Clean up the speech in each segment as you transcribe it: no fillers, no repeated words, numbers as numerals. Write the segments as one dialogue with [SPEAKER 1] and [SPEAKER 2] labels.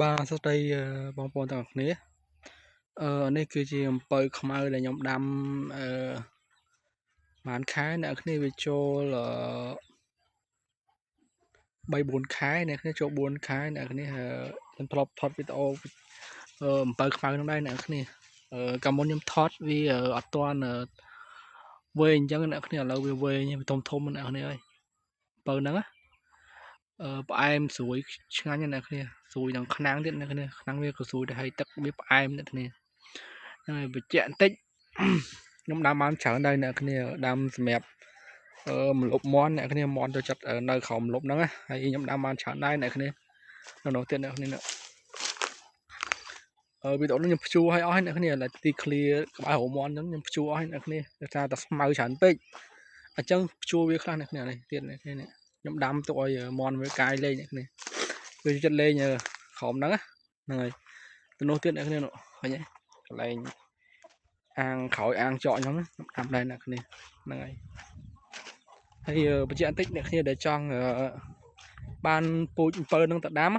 [SPEAKER 1] បាទសួស្តីបងប្អូនទាំងអស់គ្នានេះគឺជាអំពៅខ្មៅដែលខ្ញុំដាំប្រហែលខែអ្នកគ្នាវាចូល3-4 ខែអ្នកគ្នាចូល4 ខែអ្នកគ្នាខ្ញុំធ្លាប់ថតវីដេអូអំពៅខ្មៅហ្នឹងដែរអ្នកគ្នាកាលមុនខ្ញុំថតវាអត់ទាន់វែងអញ្ចឹងអ្នកគ្នាឥឡូវវាវែងវាធំអ្នកគ្នាហើយអំពៅហ្នឹងផ្អែមស្រួយឆ្ងាញ់អ្នកគ្នាស្រួយដល់ខ្លាំងទៀតអ្នកគ្នាខ្លាំងវាក៏ស្រួយដែរហើយទឹកវាផ្អែមអ្នកគ្នាហើយបញ្ជាក់បន្តិចខ្ញុំដាំបានច្រើនដែរអ្នកគ្នាដាំសម្រាប់ម្លប់មន់អ្នកគ្នាមន់ចូលចិត្តនៅក្រោមម្លប់ហ្នឹងហើយខ្ញុំដាំបានច្រើនដែរអ្នកគ្នានៅនោះទៀតអ្នកគ្នាវីដេអូនេះខ្ញុំភ្ជួរឲ្យអស់អ្នកគ្នាឡើយទីឃ្លៀក្បាលរមន់ហ្នឹងខ្ញុំភ្ជួរអស់អ្នកគ្នាដោយសារតែស្មៅច្រើនពេកអញ្ចឹងភ្ជួរវាខ្លះអ្នកគ្នានេះទៀតអ្នកគ្នាខ្ញុំដាំទុកឲ្យមន់វាកាយលេងអ្នកគ្នាវាចិត្តលេងក្រោមហ្នឹងហ្នឹងហើយទៅនោះទៀតអ្នកគ្នានោះឃើញទេកន្លែងអាងក្រោយអាងចកខ្ញុំដាំដែរអ្នកគ្នាហ្នឹងហើយបញ្ជាក់បន្តិចអ្នកគ្នាដែលចង់បានពូជអំពៅនឹងទៅដាំ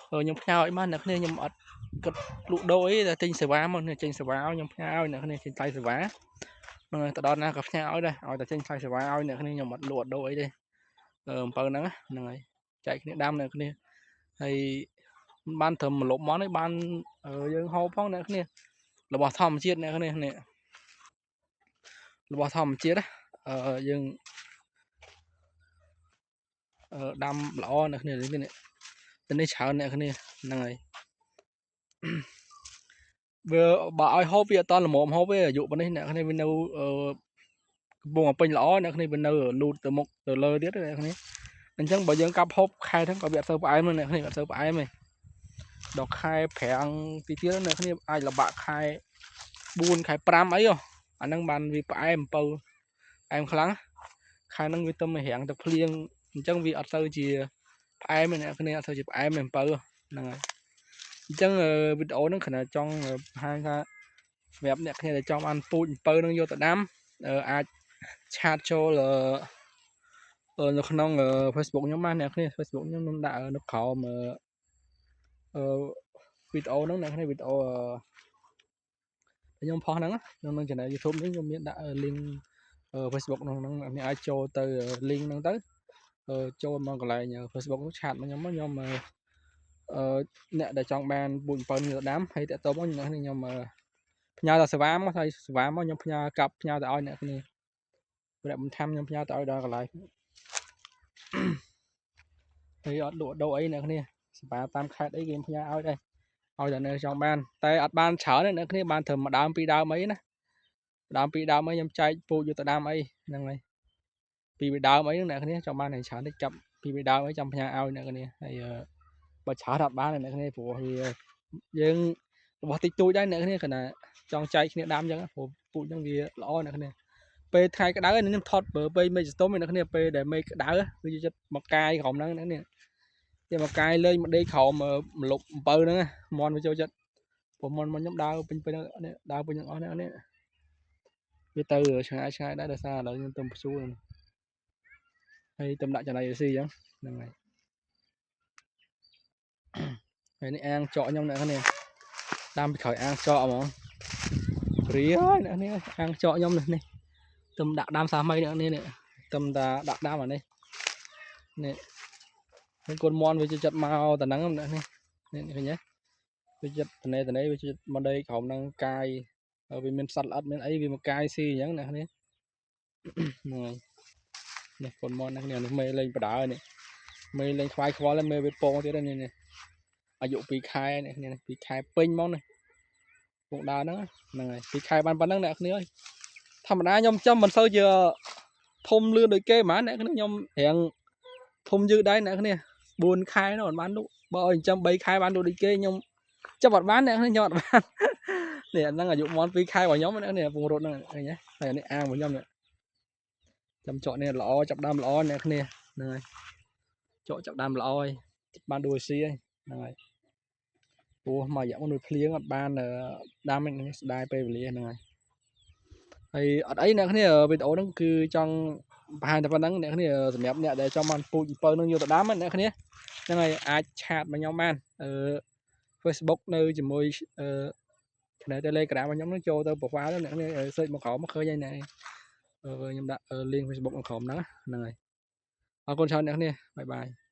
[SPEAKER 1] ខ្ញុំផ្ញើឲ្យបានអ្នកគ្នាខ្ញុំអត់គិតលក់ដូរអីតែទិញសេវាមកចេញសេវាឲ្យខ្ញុំផ្ញើឲ្យអ្នកគ្នាចេញថ្លៃសេវាហ្នឹងហើយទៅដល់ណាក៏ផ្ញើឲ្យដែរឲ្យតែចេញថ្លៃសេវាឲ្យអ្នកគ្នាខ្ញុំអត់លក់ដូរអីទេអំពៅហ្នឹងហ្នឹងហើយចែកគ្នាដាំអ្នកគ្នាហើយបានត្រឹមម្លប់មកនេះបានយើងហូបផងអ្នកគ្នារបស់ធម្មជាតិអ្នកគ្នានេះរបស់ធម្មជាតិយើងដាំល្អអ្នកគ្នានេះនេះច្រើនអ្នកគ្នាហ្នឹងហើយវាបើឲ្យហូបវាអត់តល្មមហូបទេអាយុប៉ុណ្នេះអ្នកគ្នាវានៅកំពុងពេញល្អអ្នកគ្នាវានៅលូតទៅមុខទៅលើទៀតអ្នកគ្នាអញ្ចឹងបើយើងកាប់ហូបខែហ្នឹងក៏វាអត់ទៅផ្អែមអ្នកគ្នាអត់ទៅផ្អែមទេដល់ខែប្រាំងទីទៀតអ្នកគ្នាអាចលបាក់ខែ4ខែ5អីអាហ្នឹងបានវាផ្អែមអំពៅផ្អែមខ្លាំងខែហ្នឹងវាទៅរាំងទឹកភ្លៀងអញ្ចឹងវាអត់ទៅជាផ្អែមអ្នកគ្នាអត់ទៅជាផ្អែមអំពៅហ្នឹងហើយអញ្ចឹងវីដេអូហ្នឹងគ្រាន់តែចង់បង្ហាញថាសម្រាប់អ្នកគ្នាដែលចង់បានពូជអំពៅហ្នឹងយកទៅដាំអាចឆាតចូលនៅក្នុង Facebook ខ្ញុំបានអ្នកគ្នា Facebook ខ្ញុំដាក់នៅក្រោមវីដេអូហ្នឹងអ្នកគ្នាវីដេអូខ្ញុំផុសហ្នឹងក្នុង channel YouTube នេះខ្ញុំមានដាក់ link Facebook ហ្នឹងអ្នកអាចចូលទៅ link ហ្នឹងទៅចូលមកកន្លែង Facebook ឆាតមកខ្ញុំខ្ញុំអ្នកដែលចង់បានពូជអំពៅនេះទៅដាំហើយតាក់ទងមកខ្ញុំផ្ញើដល់សេវាមកហើយសេវាមកខ្ញុំផ្ញើកាប់ផ្ញើទៅឲ្យអ្នកគ្នាប្រាក់បន្ថែមខ្ញុំផ្ញើទៅឲ្យដល់កន្លែងហើយអត់លក់ដូរអីអ្នកគ្នាសេវាតាមខេត្តអីគេផ្ញើឲ្យដែរឲ្យតែនៅចង់បានតែអត់បានច្រើនទេអ្នកគ្នាបានត្រឹមម្ដងពីរដើមអីណាម្ដងពីរដើមអីខ្ញុំចែកពូជយកទៅដាំអីហ្នឹងហើយពីរដើមអីអ្នកគ្នាចង់បានច្រើនតិចចាប់ពីរដើមអីចាំផ្ញើឲ្យអ្នកគ្នាហើយបើច្រើនអត់បានអ្នកគ្នាព្រោះយើងរបស់តិចតួចដែរអ្នកគ្នាគ្រាន់តែចង់ចែកគ្នាដាំអញ្ចឹងព្រោះពូជហ្នឹងវាល្អអ្នកគ្នាពេលថ្ងៃក្តៅខ្ញុំថតបើពេលមេឃស្ទុំអ្នកគ្នាពេលដែលមេឃក្តៅវាចិត្តមកកាយក្រុមហ្នឹងអ្នកគ្នាវាមកកាយលេងមកដេកក្រោមម្លប់អំពៅហ្នឹងមន់វាចូលចិត្តព្រោះមន់ខ្ញុំដើរពេញនេះដើរពេញទាំងអស់នេះវាទៅឆ្ងាយដែរដោយសារឥឡូវខ្ញុំទៅព្យួរហើយទៅដាក់ចំណៃស៊ីអញ្ចឹងហ្នឹងហើយហើយនេះអាងចកខ្ញុំអ្នកគ្នាដាំពីក្រោយអាងចកហ្មងព្រាហើយអ្នកនេះអាងចកខ្ញុំនេះទៅដាក់ដាំសាមីអ្នកនេះទៅតាដាក់ដាំអានេះនេះហើយកូនមន់វាចិត្តមកតាហ្នឹងអ្នកនេះឃើញទេវាចិត្តតនេវាចិត្តមកដីក្រោមហ្នឹងកាយវាមានសត្វល្អិតមានអីវាមកកាយស៊ីអញ្ចឹងអ្នកនេះហ្នឹងហើយនេះកូនមន់អ្នកនេះមេលេងបដើនេះមេលេងខ្វាយខ្វល់មេវាពងទៀតនេះអាយុ2 ខែអ្នកនេះ2 ខែពេញមកនេះពងដើហ្នឹងហើយ2 ខែបានប៉ុណ្ណឹងអ្នកនេះធម្មតាខ្ញុំចំមិនសូវជាធំលឿនដូចគេហ្មងអ្នកនេះខ្ញុំរៀងធំយឺតដែរអ្នកនេះ4 ខែនោះអត់បានលក់បើឲ្យចំ3 ខែបានលក់ដូចគេខ្ញុំចាប់អត់បានអ្នកនេះខ្ញុំអត់បាននេះហ្នឹងអាយុមន់2 ខែរបស់ខ្ញុំនេះពងរត់ហ្នឹងឃើញទេហើយនេះអាងរបស់ខ្ញុំនេះចាំចកនេះល្អចាប់ដើមល្អអ្នកនេះហ្នឹងហើយចកចាប់ដើមល្អហើយបានដួលស៊ីហ្នឹងហើយព្រោះមករយៈមុនវាភ្លៀងអត់បានដាំនេះស្ដាយពេលវេលាហ្នឹងហើយអត់អីអ្នកគ្នាវីដេអូហ្នឹងគឺចង់ hai tập nắng nè này sầm đẹp nè để cho man pui pơ nâng vô tập đám nè này nên là ai chat mà nhau man Facebook nơi chỉ môi để Telegram mà nhóm nó cho tao bỏ qua đó nè xây một khẩu mất khơi dây này nhóm đã liên Facebook một khẩu đó này con chào nè bye bye